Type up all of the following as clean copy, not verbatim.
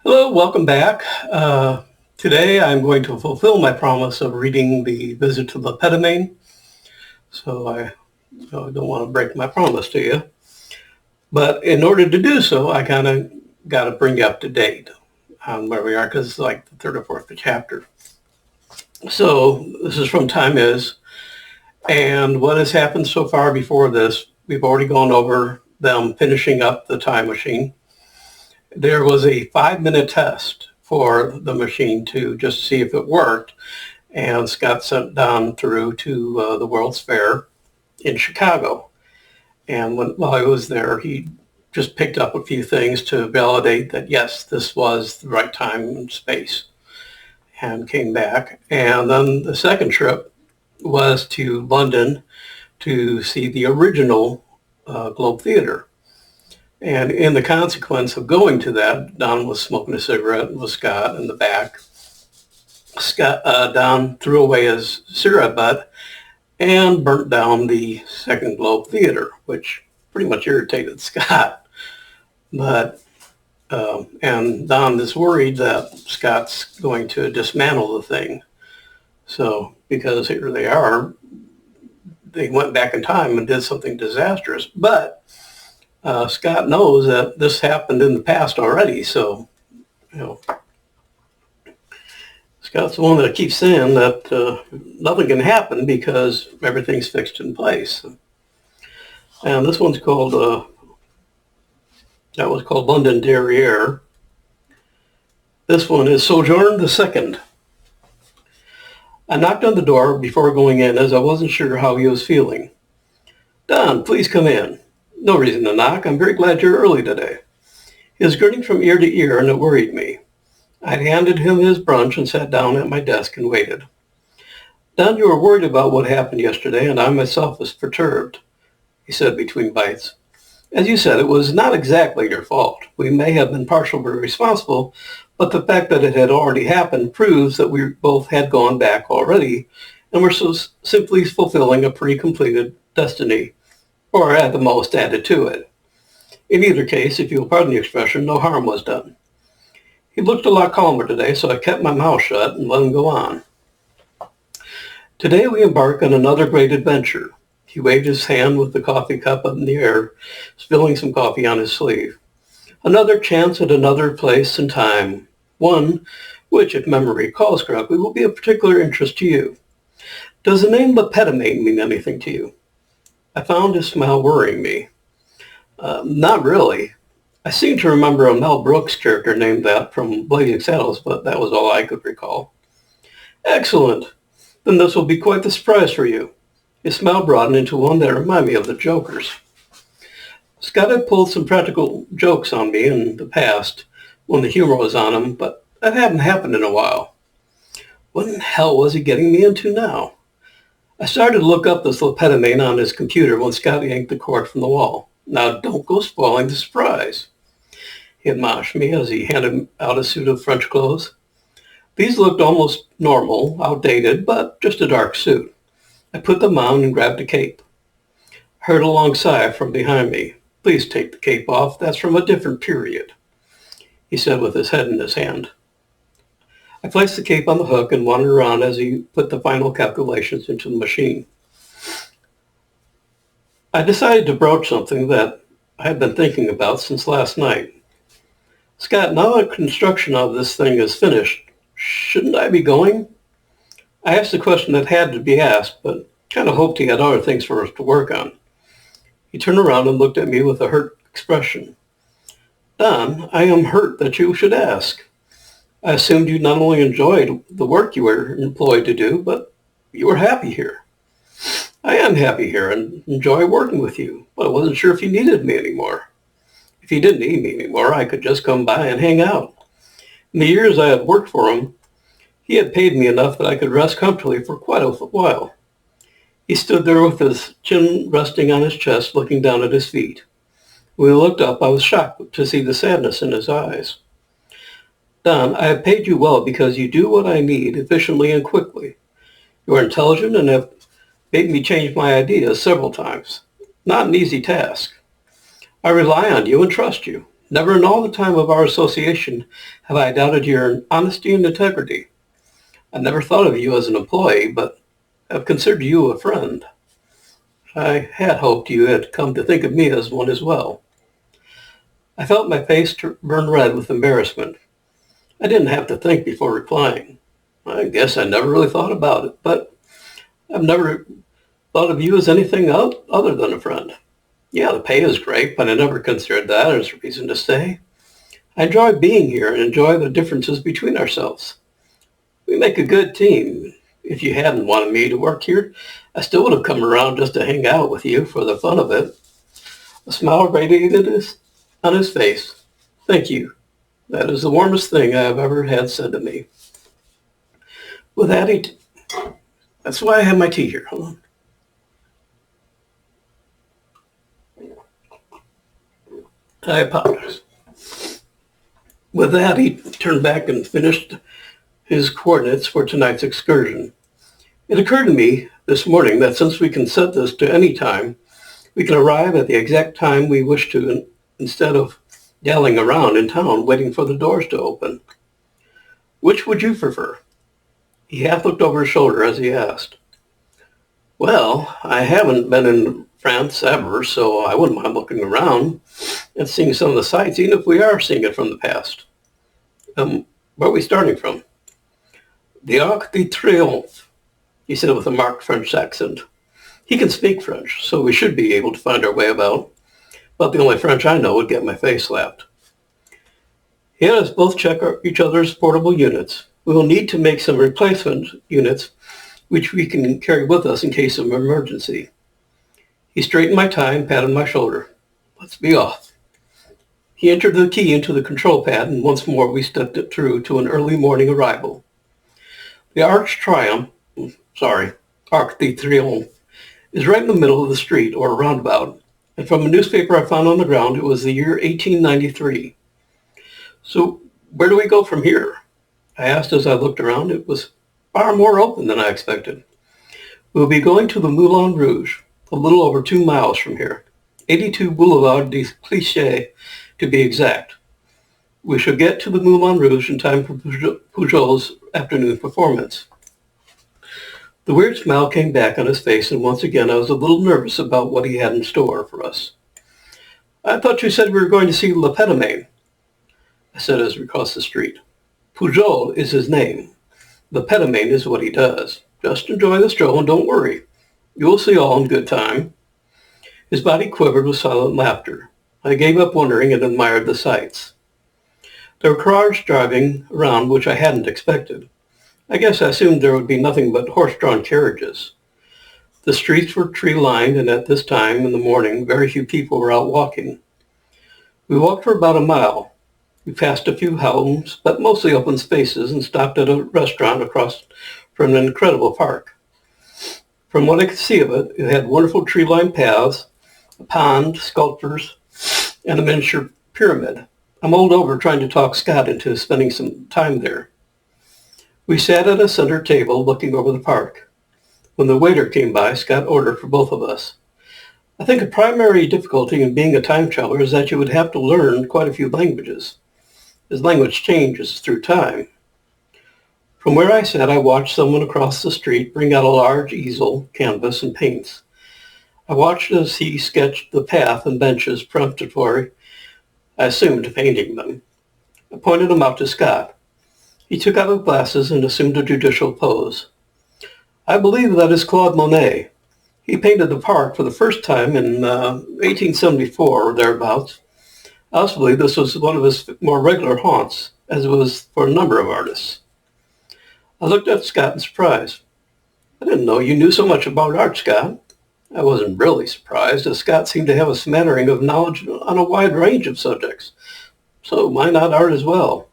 Hello, welcome back. Today I'm going to fulfill my promise of reading the Visit to the Petomane. So I don't want to break my promise to you. But in order to do so, I kind of got to bring you up to date on where we are because it's like the third or fourth chapter. So this is from Time Is. And what has happened so far before this, we've already gone over them finishing up the time machine. There was a 5-minute test for the machine to just see if it worked. And Scott sent Don through to the World's Fair in Chicago. And while he was there, he just picked up a few things to validate that, yes, this was the right time and space, and came back. And then the second trip was to London to see the original Globe Theatre. And in the consequence of going to that, Don was smoking a cigarette with Scott in the back. Don threw away his cigarette butt and burnt down the second Globe Theater, which pretty much irritated Scott. But and Don is worried that Scott's going to dismantle the thing. So because here they are, they went back in time and did something disastrous. But Scott knows that this happened in the past already. So, Scott's the one that keeps saying that nothing can happen because everything's fixed in place. And this one's called, that was called London Derriere. This one is Sojourn the Second. I knocked on the door before going in as I wasn't sure how he was feeling. Don, please come in. No reason to knock. I'm very glad you're early today. He was grinning from ear to ear and it worried me. I handed him his brunch and sat down at my desk and waited. Don, you were worried about what happened yesterday, and I myself was perturbed, he said between bites. As you said, it was not exactly your fault. We may have been partially responsible, but the fact that it had already happened proves that we both had gone back already and were so simply fulfilling a pre-completed destiny, or at the most added to it. In either case, if you'll pardon the expression, no harm was done. He looked a lot calmer today, so I kept my mouth shut and let him go on. Today we embark on another great adventure. He waved his hand with the coffee cup up in the air, spilling some coffee on his sleeve. Another chance at another place and time, one which, if memory recalls correctly, will be of particular interest to you. Does the name Petomane mean anything to you? I found his smile worrying me. Not really. I seem to remember a Mel Brooks character named that from Blazing Saddles, but that was all I could recall. Excellent. Then this will be quite the surprise for you. His smile broadened into one that reminded me of the Joker's. Scott had pulled some practical jokes on me in the past when the humor was on him, but that hadn't happened in a while. What in hell was he getting me into now? I started to look up this Petomane on his computer when Scott yanked the cord from the wall. Now don't go spoiling the surprise, he admonished me as he handed out a suit of French clothes. These looked almost normal, outdated, but just a dark suit. I put them on and grabbed a cape. I heard a long sigh from behind me. Please take the cape off. That's from a different period, he said with his head in his hand. I placed the cape on the hook and wandered around as he put the final calculations into the machine. I decided to broach something that I had been thinking about since last night. Scott, now that construction of this thing is finished, shouldn't I be going? I asked a question that had to be asked, but kind of hoped he had other things for us to work on. He turned around and looked at me with a hurt expression. Don, I am hurt that you should ask. I assumed you not only enjoyed the work you were employed to do, but you were happy here. I am happy here and enjoy working with you, but I wasn't sure if you needed me anymore. If you didn't need me anymore, I could just come by and hang out. In the years I had worked for him, he had paid me enough that I could rest comfortably for quite a while. He stood there with his chin resting on his chest, looking down at his feet. When we looked up, I was shocked to see the sadness in his eyes. Don, I have paid you well because you do what I need efficiently and quickly. You are intelligent and have made me change my ideas several times. Not an easy task. I rely on you and trust you. Never in all the time of our association have I doubted your honesty and integrity. I never thought of you as an employee, but have considered you a friend. I had hoped you had come to think of me as one as well. I felt my face burn red with embarrassment. I didn't have to think before replying. I guess I never really thought about it, but I've never thought of you as anything other than a friend. Yeah, the pay is great, but I never considered that as a reason to stay. I enjoy being here and enjoy the differences between ourselves. We make a good team. If you hadn't wanted me to work here, I still would have come around just to hang out with you for the fun of it. A smile radiated on his face. Thank you. That is the warmest thing I have ever had said to me. With that, that's why I have my tea here. Hold on. I apologize. With that, he turned back and finished his coordinates for tonight's excursion. It occurred to me this morning that since we can set this to any time, we can arrive at the exact time we wish to instead of dallying around in town waiting for the doors to open. Which would you prefer? He half looked over his shoulder as he asked. Well, I haven't been in France ever, so I wouldn't mind looking around and seeing some of the sights, even if we are seeing it from the past. Where are we starting from? The Arc de Triomphe, he said with a marked French accent. He can speak French, so we should be able to find our way about, but the only French I know would get my face slapped. He had us both check each other's portable units. We will need to make some replacement units which we can carry with us in case of an emergency. He straightened my tie and patted my shoulder. Let's be off. He entered the key into the control pad, and once more we stepped it through to an early morning arrival. The Arc de Triomphe, is right in the middle of the street, or roundabout, and from a newspaper I found on the ground, it was the year 1893. So where do we go from here? I asked as I looked around. It was far more open than I expected. We'll be going to the Moulin Rouge, a little over 2 miles from here. 82 Boulevard des Clichés, to be exact. We shall get to the Moulin Rouge in time for Pujol's afternoon performance. The weird smile came back on his face, and once again I was a little nervous about what he had in store for us. I thought you said we were going to see Le Petomane, I said as we crossed the street. Pujol is his name. The Petomane is what he does. Just enjoy the stroll and don't worry. You will see all in good time. His body quivered with silent laughter. I gave up wondering and admired the sights. There were cars driving around which I hadn't expected. I guess I assumed there would be nothing but horse-drawn carriages. The streets were tree-lined, and at this time in the morning, very few people were out walking. We walked for about a mile. We passed a few homes, but mostly open spaces, and stopped at a restaurant across from an incredible park. From what I could see of it, it had wonderful tree-lined paths, a pond, sculptures, and a miniature pyramid. I mulled over trying to talk Scott into spending some time there. We sat at a center table looking over the park. When the waiter came by, Scott ordered for both of us. I think a primary difficulty in being a time traveler is that you would have to learn quite a few languages, as language changes through time. From where I sat, I watched someone across the street bring out a large easel, canvas, and paints. I watched as he sketched the path and benches preparatory, I assumed, painting them. I pointed them out to Scott. He took out his glasses and assumed a judicial pose. I believe that is Claude Monet. He painted the park for the first time in 1874 or thereabouts. I also believe this was one of his more regular haunts, as it was for a number of artists. I looked at Scott in surprise. I didn't know you knew so much about art, Scott. I wasn't really surprised, as Scott seemed to have a smattering of knowledge on a wide range of subjects. So why not art as well?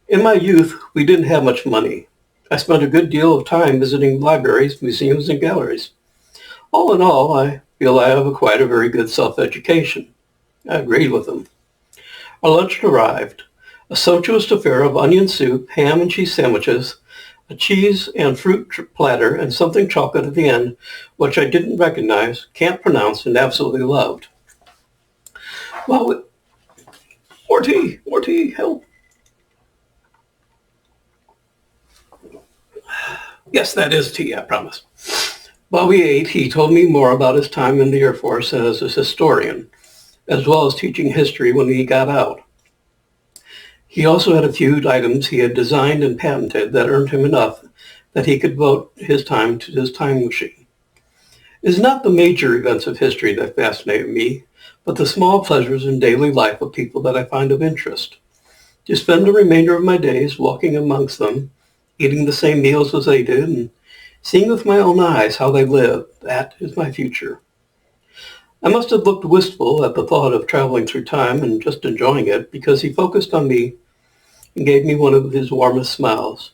In my youth, we didn't have much money. I spent a good deal of time visiting libraries, museums, and galleries. All in all, I feel I have acquired a very good self-education. I agreed with him. Our lunch arrived. A sumptuous affair of onion soup, ham and cheese sandwiches, a cheese and fruit platter, and something chocolate at the end, which I didn't recognize, can't pronounce, and absolutely loved. more tea, help. Yes, that is tea, I promise. While we ate, he told me more about his time in the Air Force as a historian, as well as teaching history when he got out. He also had a few items he had designed and patented that earned him enough that he could devote his time to his time machine. It is not the major events of history that fascinate me, but the small pleasures in daily life of people that I find of interest. To spend the remainder of my days walking amongst them, eating the same meals as they did, and seeing with my own eyes how they live, that is my future. I must have looked wistful at the thought of traveling through time and just enjoying it because he focused on me and gave me one of his warmest smiles.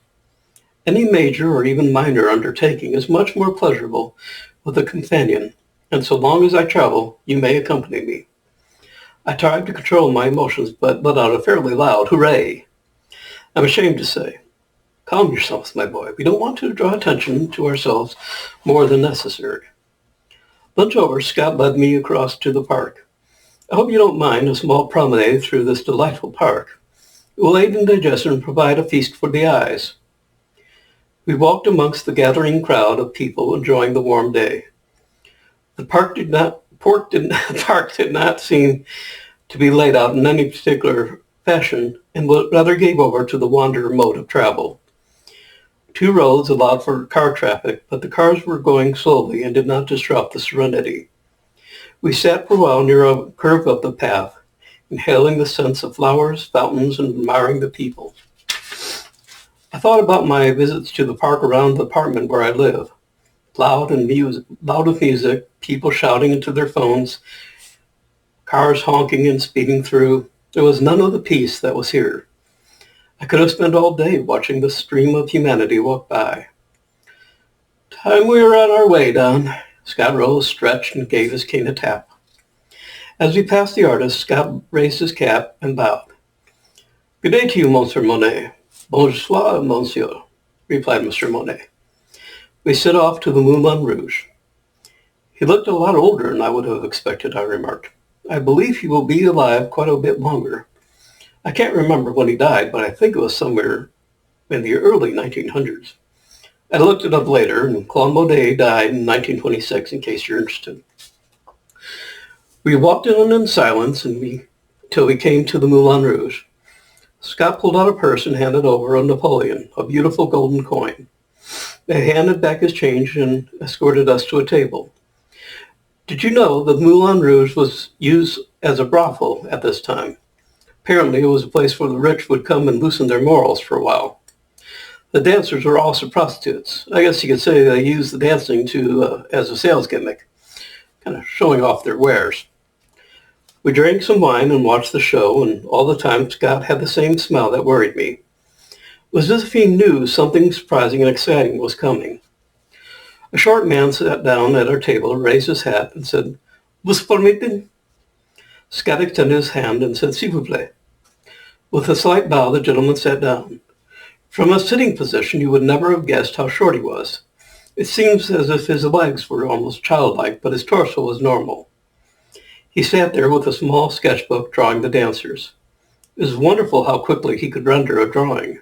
Any major or even minor undertaking is much more pleasurable with a companion, and so long as I travel, you may accompany me. I tried to control my emotions, but let out a fairly loud hooray. I'm ashamed to say, calm yourselves, my boy. We don't want to draw attention to ourselves more than necessary. Lunch over, Scott led me across to the park. I hope you don't mind a small promenade through this delightful park. It will aid in digestion and provide a feast for the eyes. We walked amongst the gathering crowd of people enjoying the warm day. The park did not seem to be laid out in any particular fashion and rather gave over to the wanderer mode of travel. Two roads allowed for car traffic, but the cars were going slowly and did not disrupt the serenity. We sat for a while near a curve of the path, inhaling the scents of flowers, fountains, and admiring the people. I thought about my visits to the park around the apartment where I live. Loud of music, people shouting into their phones, cars honking and speeding through. There was none of the peace that was here. I could have spent all day watching the stream of humanity walk by. Time we were on our way, Don. Scott rose, stretched, and gave his cane a tap. As we passed the artist, Scott raised his cap and bowed. Good day to you, Monsieur Monet. Bonsoir, monsieur, replied Mr. Monet. We set off to the Moulin Rouge. He looked a lot older than I would have expected, I remarked. I believe he will be alive quite a bit longer. I can't remember when he died, but I think it was somewhere in the early 1900s. I looked it up later, and Claude Monet died in 1926, in case you're interested. We walked in silence until we came to the Moulin Rouge. Scott pulled out a purse and handed over a Napoleon, a beautiful golden coin. They handed back his change and escorted us to a table. Did you know the Moulin Rouge was used as a brothel at this time? Apparently it was a place where the rich would come and loosen their morals for a while. The dancers were also prostitutes. I guess you could say they used the dancing as a sales gimmick, kind of showing off their wares. We drank some wine and watched the show, and all the time Scott had the same smile that worried me. It was as if he knew something surprising and exciting was coming. A short man sat down at our table, raised his hat, and said, Vous permettez? Scott extended his hand and said, S'il vous plaît. With a slight bow, the gentleman sat down. From a sitting position, you would never have guessed how short he was. It seems as if his legs were almost childlike, but his torso was normal. He sat there with a small sketchbook drawing the dancers. It was wonderful how quickly he could render a drawing.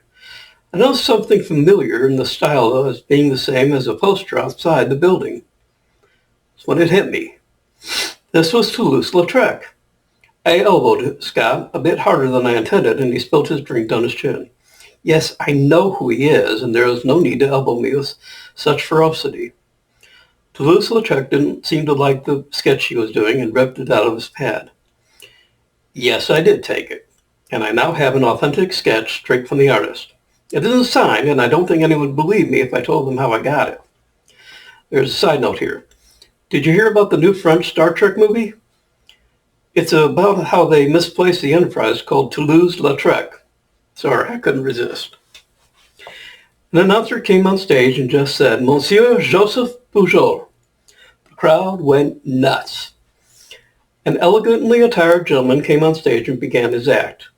I noticed something familiar in the style as being the same as a poster outside the building. That's when it hit me. This was Toulouse-Lautrec. I elbowed Scott a bit harder than I intended, and he spilled his drink down his chin. Yes, I know who he is, and there is no need to elbow me with such ferocity. Toulouse-Lautrec didn't seem to like the sketch he was doing and ripped it out of his pad. Yes, I did take it, and I now have an authentic sketch straight from the artist. It isn't signed, and I don't think anyone would believe me if I told them how I got it. There's a side note here. Did you hear about the new French Star Trek movie? It's about how they misplaced the Enterprise called Toulouse-Lautrec. Sorry, I couldn't resist. An announcer came on stage and just said, Monsieur Joseph Pujol. The crowd went nuts. An elegantly attired gentleman came on stage and began his act.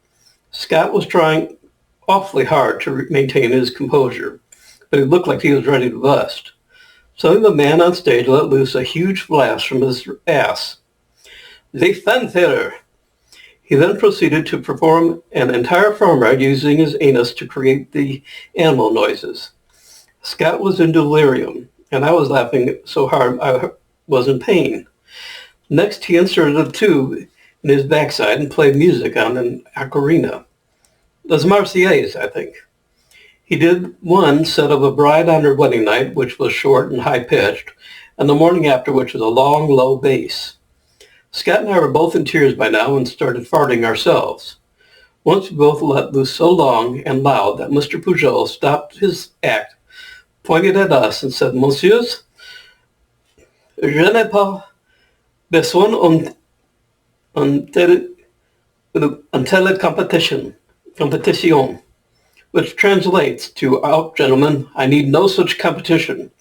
Scott was trying awfully hard to maintain his composure, but it looked like he was ready to bust. Suddenly the man on stage let loose a huge blast from his ass. Les fanfares. He then proceeded to perform an entire farm ride using his anus to create the animal noises. Scott was in delirium, and I was laughing so hard I was in pain. Next, he inserted a tube in his backside and played music on an ocarina. The Marseillaise, I think. He did one set of A Bride on Her Wedding Night, which was short and high-pitched, and The Morning After, which was a long, low bass. Scott and I were both in tears by now and started farting ourselves. Once we both let loose so long and loud that Mr. Pujol stopped his act, pointed at us, and said, "Messieurs, je n'ai pas besoin un telle competition, which translates to, "Out, gentlemen, I need no such competition."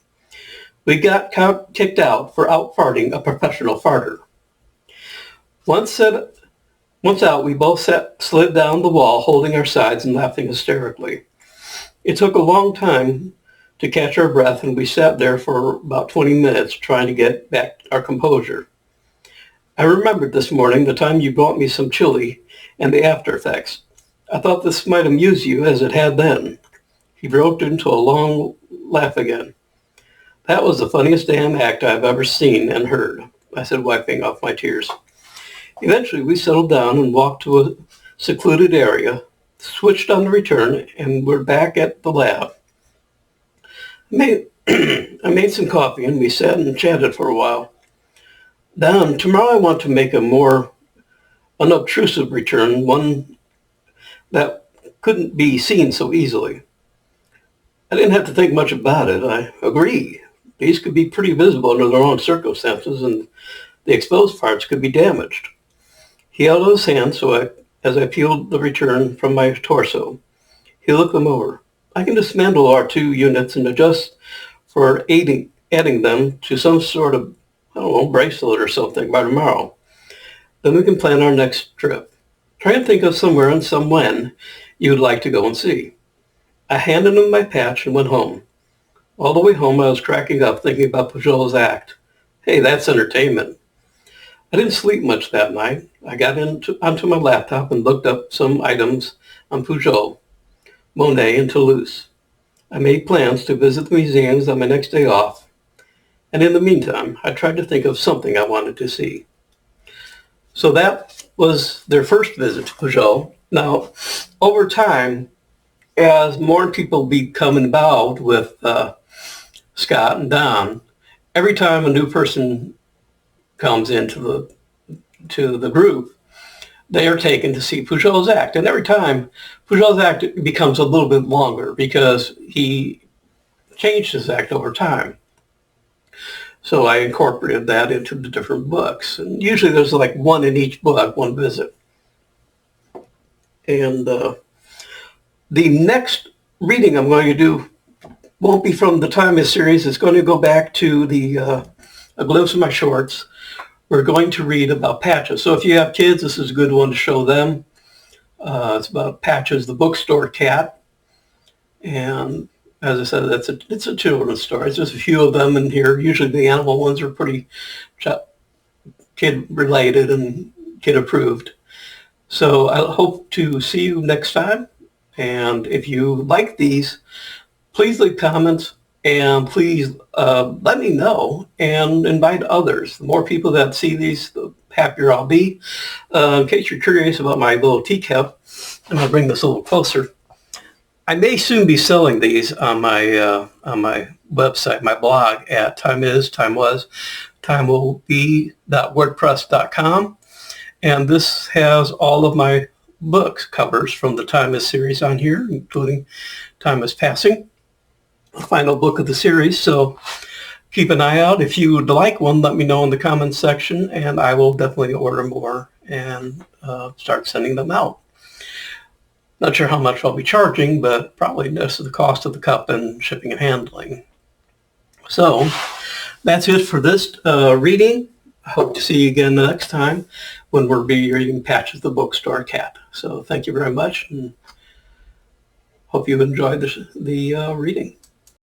We got kicked out for out-farting a professional farter. Once out, we both slid down the wall, holding our sides and laughing hysterically. It took a long time to catch our breath, and we sat there for about 20 minutes trying to get back our composure. I remembered this morning the time you brought me some chili and the after effects. I thought this might amuse you as it had then. He broke into a long laugh again. That was the funniest damn act I've ever seen and heard, I said, wiping off my tears. Eventually, we settled down and walked to a secluded area, switched on the return, and we're back at the lab. I made some coffee, and we sat and chatted for a while. Don, tomorrow I want to make a more unobtrusive return, one that couldn't be seen so easily. I didn't have to think much about it. I agree. These could be pretty visible under their own circumstances, and the exposed parts could be damaged. He held out his hand as I peeled the return from my torso. He looked them over. I can dismantle our 2 units and adjust for adding them to some sort of, bracelet or something by tomorrow. Then we can plan our next trip. Try and think of somewhere and some when you would like to go and see. I handed him my patch and went home. All the way home, I was cracking up thinking about Pujol's act. Hey, that's entertainment. I didn't sleep much that night. I got onto my laptop and looked up some items on Pujol, Monet, and Toulouse. I made plans to visit the museums on my next day off, and in the meantime, I tried to think of something I wanted to see. So that was their first visit to Pujol. Now, over time, as more people become involved with Scott and Don, every time a new person comes into the group, they are taken to see Pujol's act. And every time, Pujol's act becomes a little bit longer because he changed his act over time. So I incorporated that into the different books. And usually there's like one in each book, one visit. And the next reading I'm going to do won't be from the Time Is series. It's going to go back to A Glimpse of My Shorts. We're going to read about Patches. So if you have kids, this is a good one to show them. It's about Patches, the bookstore cat. And as I said, it's a children's story. There's just a few of them in here. Usually the animal ones are pretty kid-related and kid-approved. So I hope to see you next time. And if you like these, please leave comments. And please let me know and invite others. The more people that see these, the happier I'll be. In case you're curious about my little teacup, and I'll bring this a little closer. I may soon be selling these on my website, my blog at timewillbe.wordpress.com. And this has all of my books covers from the Time Is series on here, including Time Is Passing, the final book of the series. So keep an eye out. If you would like one, let me know in the comments section, and I will definitely order more and start sending them out. Not sure how much I'll be charging, but probably just the cost of the cup and shipping and handling. So that's it for this reading. I hope to see you again the next time when we'll be reading Patches the Bookstore Cat. So thank you very much, and hope you enjoyed the reading.